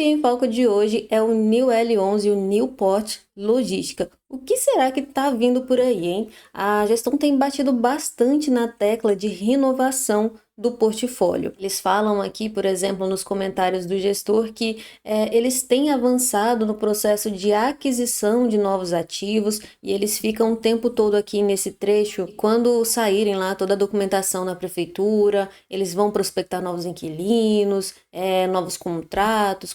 FI em Foco de hoje é o New L11, o Newport Logística. O que será que está vindo por aí, hein? A gestão tem batido bastante na tecla de renovação do portfólio. Eles falam aqui, por exemplo, nos comentários do gestor, que eles têm avançado no processo de aquisição de novos ativos e eles ficam o tempo todo aqui nesse trecho. Quando saírem lá toda a documentação na prefeitura, eles vão prospectar novos inquilinos, novos contratos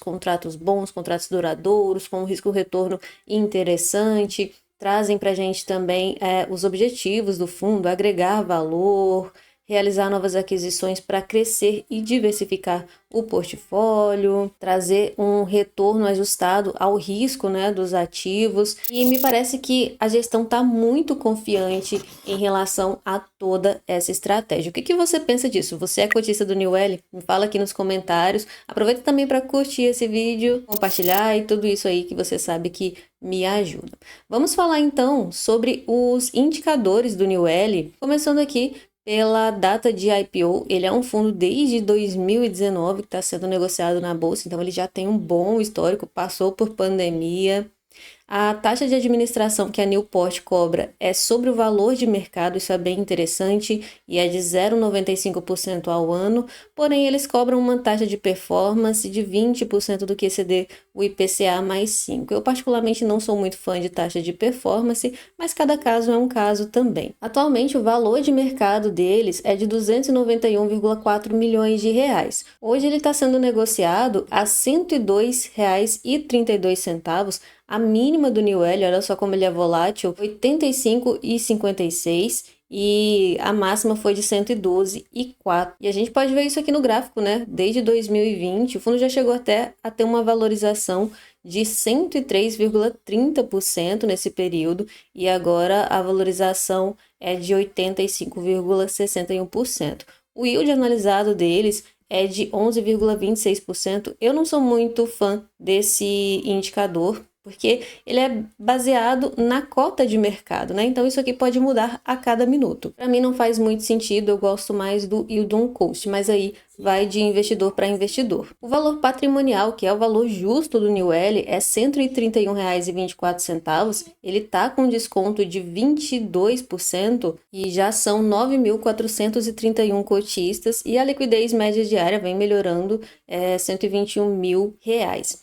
bons, contratos duradouros, com um risco-retorno interessante. Trazem para a gente também os objetivos do fundo, agregar valor, realizar novas aquisições para crescer e diversificar o portfólio, trazer um retorno ajustado ao risco, né, dos ativos. E me parece que a gestão está muito confiante em relação a toda essa estratégia. O que você pensa disso? Você é cotista do New L? Me fala aqui nos comentários. Aproveita também para curtir esse vídeo, compartilhar e tudo isso aí que você sabe que me ajuda. Vamos falar então sobre os indicadores do New L, começando aqui pela data de IPO. Ele é um fundo desde 2019 que está sendo negociado na bolsa, então ele já tem um bom histórico, passou por pandemia. A taxa de administração que a Newport cobra é sobre o valor de mercado, isso é bem interessante, e é de 0,95% ao ano, porém eles cobram uma taxa de performance de 20% do que exceder o IPCA mais 5. Eu particularmente não sou muito fã de taxa de performance, mas cada caso é um caso também. Atualmente o valor de mercado deles é de 291,4 milhões de reais. Hoje ele está sendo negociado a R$ 102,32, a mínima do New L, olha só como ele é volátil, 85,56 e a máxima foi de 112,4. E a gente pode ver isso aqui no gráfico, né? Desde 2020, o fundo já chegou até a ter uma valorização de 103,30% nesse período e agora a valorização é de 85,61%. O yield analisado deles é de 11,26%. Eu não sou muito fã desse indicador, porque ele é baseado na cota de mercado, né? Então isso aqui pode mudar a cada minuto. Para mim não faz muito sentido, eu gosto mais do yield on cost, mas aí vai de investidor para investidor. O valor patrimonial, que é o valor justo do New L, é R$ 131,24. Ele tá com desconto de 22% e já são 9.431 cotistas e a liquidez média diária vem melhorando, R$ 121 mil.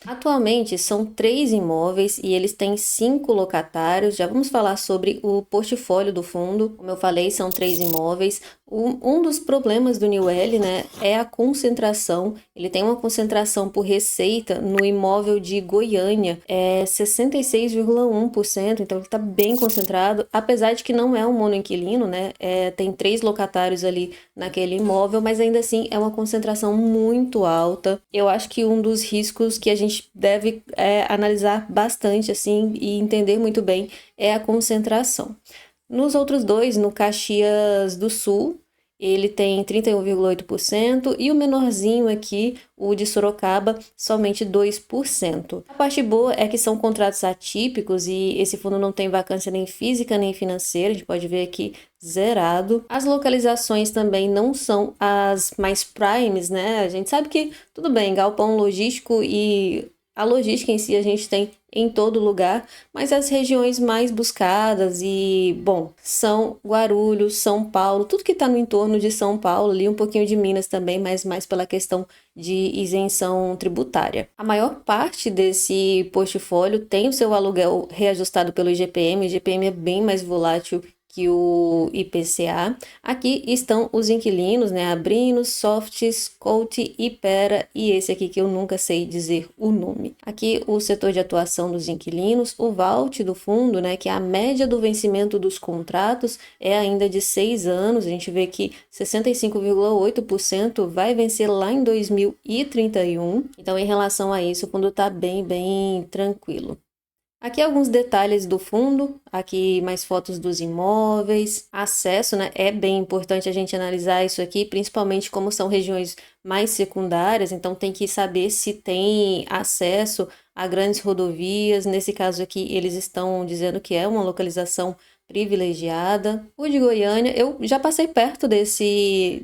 Atualmente são 3 imóveis e eles têm 5 locatários. Já vamos falar sobre o portfólio do fundo. Como eu falei, são 3 imóveis. Um dos problemas do New L, né, é a concentração. Ele tem uma concentração por receita no imóvel de Goiânia, é 66,1%, então ele está bem concentrado, apesar de que não é um monoinquilino, né, tem 3 locatários ali naquele imóvel, mas ainda assim é uma concentração muito alta. Eu acho que um dos riscos que a gente deve analisar bastante assim e entender muito bem é a concentração. Nos outros dois, no Caxias do Sul, ele tem 31,8% e o menorzinho aqui, o de Sorocaba, somente 2%. A parte boa é que são contratos atípicos e esse fundo não tem vacância nem física nem financeira, a gente pode ver aqui zerado. As localizações também não são as mais primes, né? A gente sabe que, tudo bem, galpão logístico e a logística em si a gente tem em todo lugar, mas as regiões mais buscadas e, bom, são Guarulhos, São Paulo, tudo que está no entorno de São Paulo, ali um pouquinho de Minas também, mas mais pela questão de isenção tributária. A maior parte desse portfólio tem o seu aluguel reajustado pelo IGPM, o IGPM é bem mais volátil que o IPCA. Aqui estão os inquilinos, né? Abrinos, Softs, Colt, Ipera e esse aqui que eu nunca sei dizer o nome. Aqui o setor de atuação dos inquilinos, o vault do fundo, né? Que a média do vencimento dos contratos é ainda de 6 anos. A gente vê que 65,8% vai vencer lá em 2031. Então, em relação a isso, o fundo está bem tranquilo. Aqui alguns detalhes do fundo, aqui mais fotos dos imóveis, acesso, né? É bem importante a gente analisar isso aqui, principalmente como são regiões mais secundárias, então tem que saber se tem acesso a grandes rodovias. Nesse caso aqui, eles estão dizendo que é uma localização privilegiada. O de Goiânia, eu já passei perto desse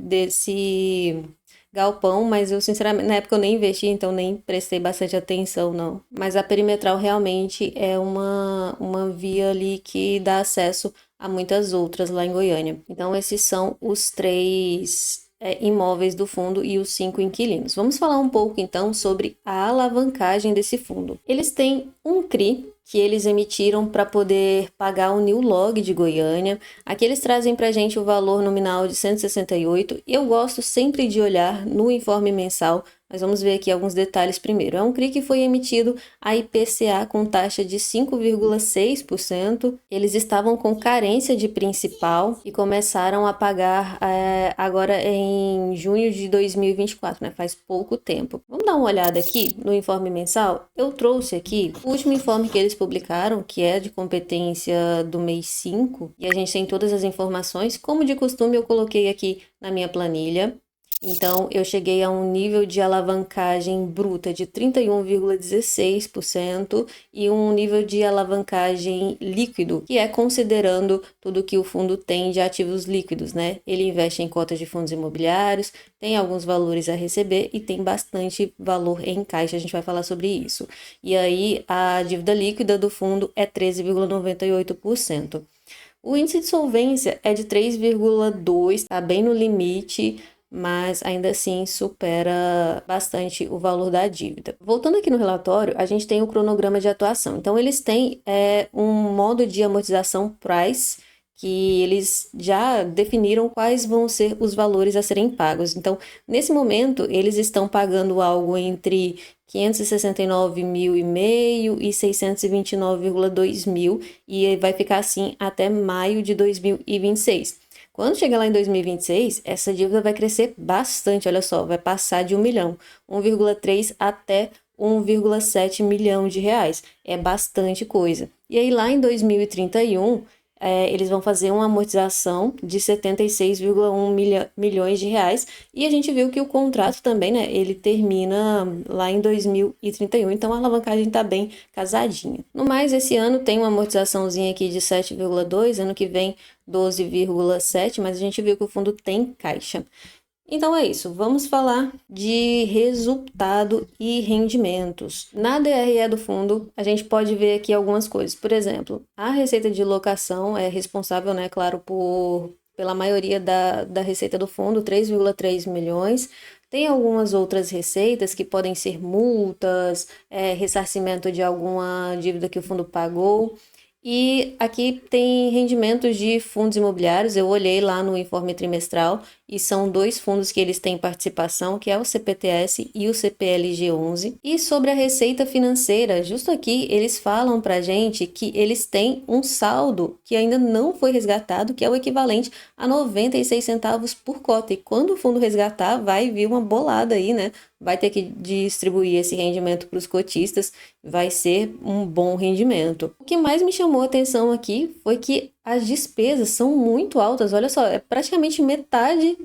galpão, mas eu sinceramente, na época eu nem investi, então nem prestei bastante atenção, não. Mas a Perimetral realmente é uma via ali que dá acesso a muitas outras lá em Goiânia. Então esses são os três imóveis do fundo e os 5 inquilinos. Vamos falar um pouco então sobre a alavancagem desse fundo. Eles têm um CRI que eles emitiram para poder pagar o New Log de Goiânia. Aqui eles trazem para a gente o valor nominal de 168. Eu gosto sempre de olhar no informe mensal, mas vamos ver aqui alguns detalhes primeiro. É um CRI que foi emitido a IPCA com taxa de 5,6%. Eles estavam com carência de principal e começaram a pagar agora em junho de 2024, né? Faz pouco tempo. Vamos dar uma olhada aqui no informe mensal? Eu trouxe aqui o último informe que eles publicaram, que é de competência do mês 5, e a gente tem todas as informações. Como de costume, eu coloquei aqui na minha planilha. Então, eu cheguei a um nível de alavancagem bruta de 31,16% e um nível de alavancagem líquido, que é considerando tudo que o fundo tem de ativos líquidos, né? Ele investe em cotas de fundos imobiliários, tem alguns valores a receber e tem bastante valor em caixa, a gente vai falar sobre isso. E aí, a dívida líquida do fundo é 13,98%. O índice de solvência é de 3,2, tá bem no limite, mas ainda assim supera bastante o valor da dívida. Voltando aqui no relatório, a gente tem o cronograma de atuação. Então, eles têm um modo de amortização price, que eles já definiram quais vão ser os valores a serem pagos. Então, nesse momento, eles estão pagando algo entre 569 mil e meio e 629,2 mil, e vai ficar assim até maio de 2026. Quando chegar lá em 2026, essa dívida vai crescer bastante, olha só, vai passar de 1 milhão, 1,3 até 1,7 milhão de reais. É bastante coisa. E aí lá em 2031, eles vão fazer uma amortização de 76,1 milhões de reais. E a gente viu que o contrato também, né, ele termina lá em 2031, então a alavancagem está bem casadinha. No mais, esse ano tem uma amortizaçãozinha aqui de 7,2, ano que vem 12,7, mas a gente viu que o fundo tem caixa. Então é isso, vamos falar de resultado e rendimentos. Na DRE do fundo, a gente pode ver aqui algumas coisas. Por exemplo, a receita de locação é responsável, né, claro, pela maioria da receita do fundo, 3,3 milhões. Tem algumas outras receitas que podem ser multas, ressarcimento de alguma dívida que o fundo pagou. E aqui tem rendimentos de fundos imobiliários, eu olhei lá no informe trimestral e são 2 fundos que eles têm participação, que é o CPTS e o CPLG11. E sobre a receita financeira, justo aqui eles falam pra gente que eles têm um saldo que ainda não foi resgatado, que é o equivalente a 96 centavos por cota. E quando o fundo resgatar, vai vir uma bolada aí, né? Vai ter que distribuir esse rendimento para os cotistas, vai ser um bom rendimento. O que mais me chamou a atenção aqui foi que as despesas são muito altas, olha só, é praticamente metade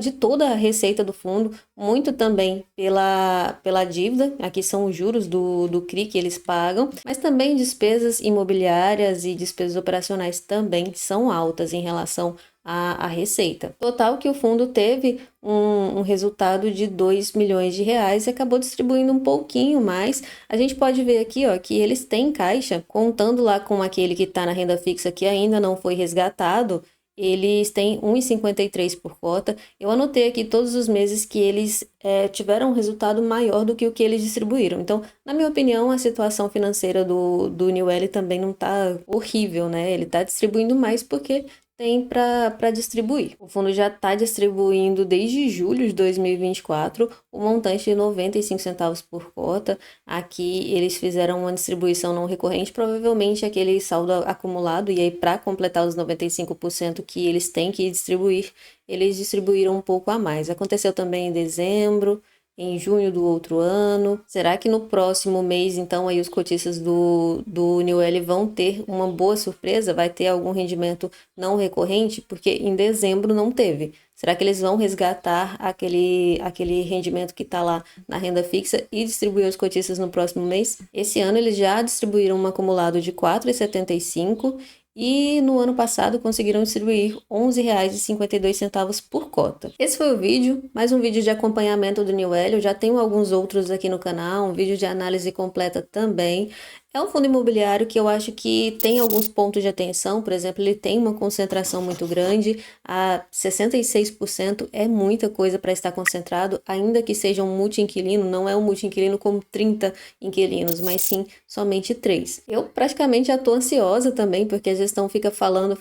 de toda a receita do fundo, muito também pela dívida, aqui são os juros do CRI que eles pagam, mas também despesas imobiliárias e despesas operacionais também são altas em relação a receita. Total que o fundo teve um resultado de 2 milhões de reais e acabou distribuindo um pouquinho mais. A gente pode ver aqui, ó, que eles têm caixa, contando lá com aquele que está na renda fixa que ainda não foi resgatado, eles têm 1,53 por cota. Eu anotei aqui todos os meses que eles tiveram um resultado maior do que o que eles distribuíram. Então, na minha opinião, a situação financeira do Newell também não está horrível, né? Ele está distribuindo mais porque tem para distribuir. O fundo já está distribuindo desde julho de 2024 o montante de 95 centavos por cota. Aqui eles fizeram uma distribuição não recorrente, provavelmente aquele saldo acumulado, e aí para completar os 95% que eles têm que distribuir, eles distribuíram um pouco a mais. Aconteceu também em dezembro, em junho do outro ano. Será que no próximo mês, então, aí os cotistas do Newell vão ter uma boa surpresa? Vai ter algum rendimento não recorrente? Porque em dezembro não teve. Será que eles vão resgatar aquele rendimento que está lá na renda fixa e distribuir aos cotistas no próximo mês? Esse ano eles já distribuíram um acumulado de 4,75 e no ano passado conseguiram distribuir R$ 11,52 por cota. Esse foi o vídeo, mais um vídeo de acompanhamento do New Elo. Eu já tenho alguns outros aqui no canal, um vídeo de análise completa também. É um fundo imobiliário que eu acho que tem alguns pontos de atenção. Por exemplo, ele tem uma concentração muito grande, a 66% é muita coisa para estar concentrado, ainda que seja um multi-inquilino, não é um multi-inquilino com 30 inquilinos, mas sim somente 3. Eu praticamente já estou ansiosa também, porque a gestão fica falando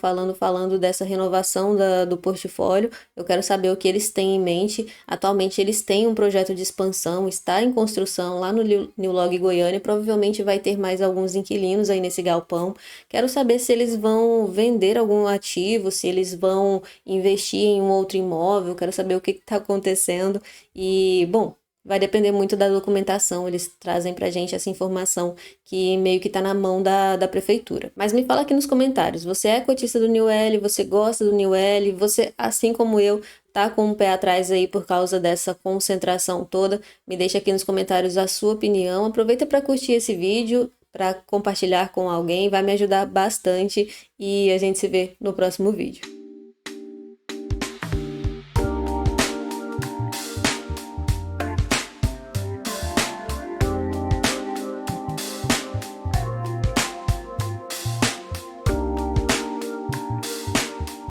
dessa renovação do portfólio. Eu quero saber o que eles têm em mente. Atualmente eles têm um projeto de expansão, está em construção lá no New Log Goiânia, provavelmente vai ter mais alguns inquilinos aí nesse galpão. Quero saber se eles vão vender algum ativo, se eles vão investir em um outro imóvel, quero saber o que está acontecendo. E, bom, vai depender muito da documentação, eles trazem pra gente essa informação que meio que tá na mão da prefeitura. Mas me fala aqui nos comentários, você é cotista do New Elo, você gosta do New Elo, você, assim como eu, tá com o pé atrás aí por causa dessa concentração toda? Me deixa aqui nos comentários a sua opinião, aproveita para curtir esse vídeo, para compartilhar com alguém, vai me ajudar bastante e a gente se vê no próximo vídeo.